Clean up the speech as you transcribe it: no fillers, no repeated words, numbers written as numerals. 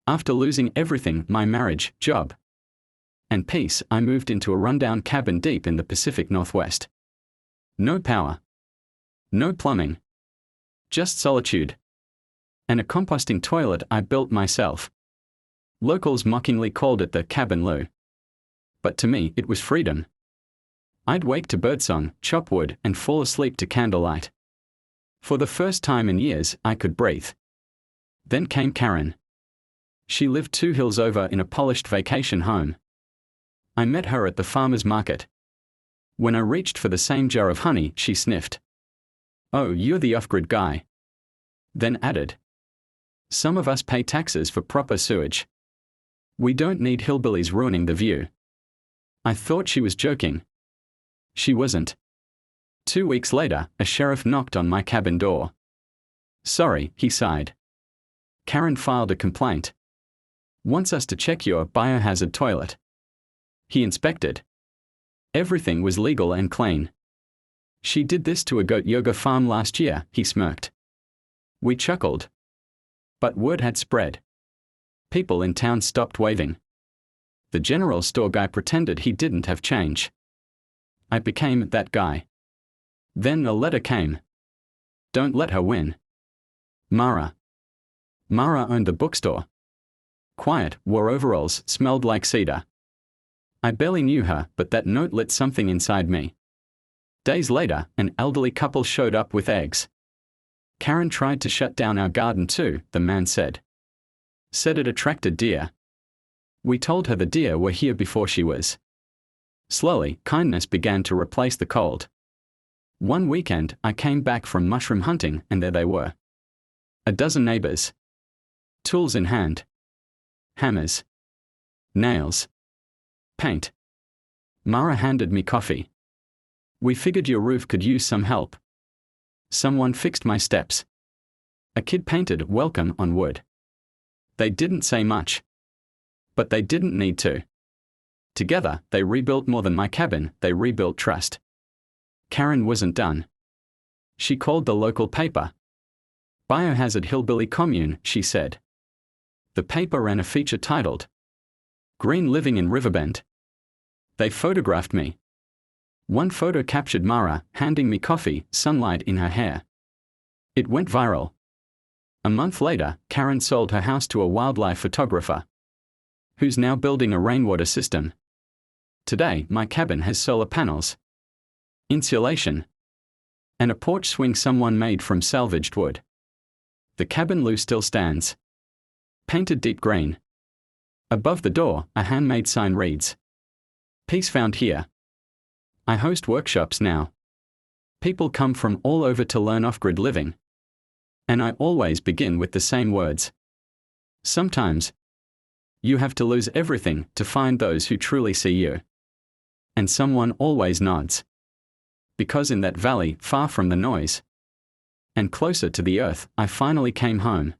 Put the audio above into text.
After losing everything, my marriage, job, and peace, I moved into a rundown cabin deep in the Pacific Northwest. No power. No plumbing. Just solitude. And a composting toilet I built myself. Locals mockingly called it the cabin loo. But to me, it was freedom. I'd wake to birdsong, chop wood, and fall asleep to candlelight. For the first time in years, I could breathe. Then came Karen. She lived 2 hills over in a polished vacation home. I met her at the farmer's market. When I reached for the same jar of honey, she sniffed. "Oh, you're the off-grid guy." Then added, "Some of us pay taxes for proper sewage. We don't need hillbillies ruining the view." I thought she was joking. She wasn't. 2 weeks later, a sheriff knocked on my cabin door. "Sorry," he sighed. "Karen filed a complaint. Wants us to check your biohazard toilet." He inspected. Everything was legal and clean. "She did this to a goat yoga farm last year," he smirked. We chuckled. But word had spread. People in town stopped waving. The general store guy pretended he didn't have change. I became that guy. Then a letter came. Don't let her win. Mara. Mara owned the bookstore. Quiet, wore overalls, smelled like cedar. I barely knew her, but that note lit something inside me. Days later, an elderly couple showed up with eggs. "Karen tried to shut down our garden too," the man said. Said it attracted deer. We told her the deer were here before she was. Slowly, kindness began to replace the cold. One weekend, I came back from mushroom hunting, and there they were. A dozen neighbors. Tools in hand. Hammers. Nails. Paint. Mara handed me coffee. "We figured your roof could use some help." Someone fixed my steps. A kid painted "Welcome" on wood. They didn't say much. But they didn't need to. Together, they rebuilt more than my cabin, they rebuilt trust. Karen wasn't done. She called the local paper. "Biohazard Hillbilly Commune," she said. The paper ran a feature titled, "Green Living in Riverbend." They photographed me. One photo captured Mara, handing me coffee, sunlight in her hair. It went viral. A month later, Karen sold her house to a wildlife photographer, who's now building a rainwater system. Today, my cabin has solar panels, insulation, and a porch swing someone made from salvaged wood. The cabin loo still stands. Painted deep green. Above the door, a handmade sign reads, "Peace found here." I host workshops now. People come from all over to learn off-grid living. And I always begin with the same words. Sometimes, you have to lose everything to find those who truly see you. And someone always nods. Because in that valley, far from the noise, and closer to the earth, I finally came home.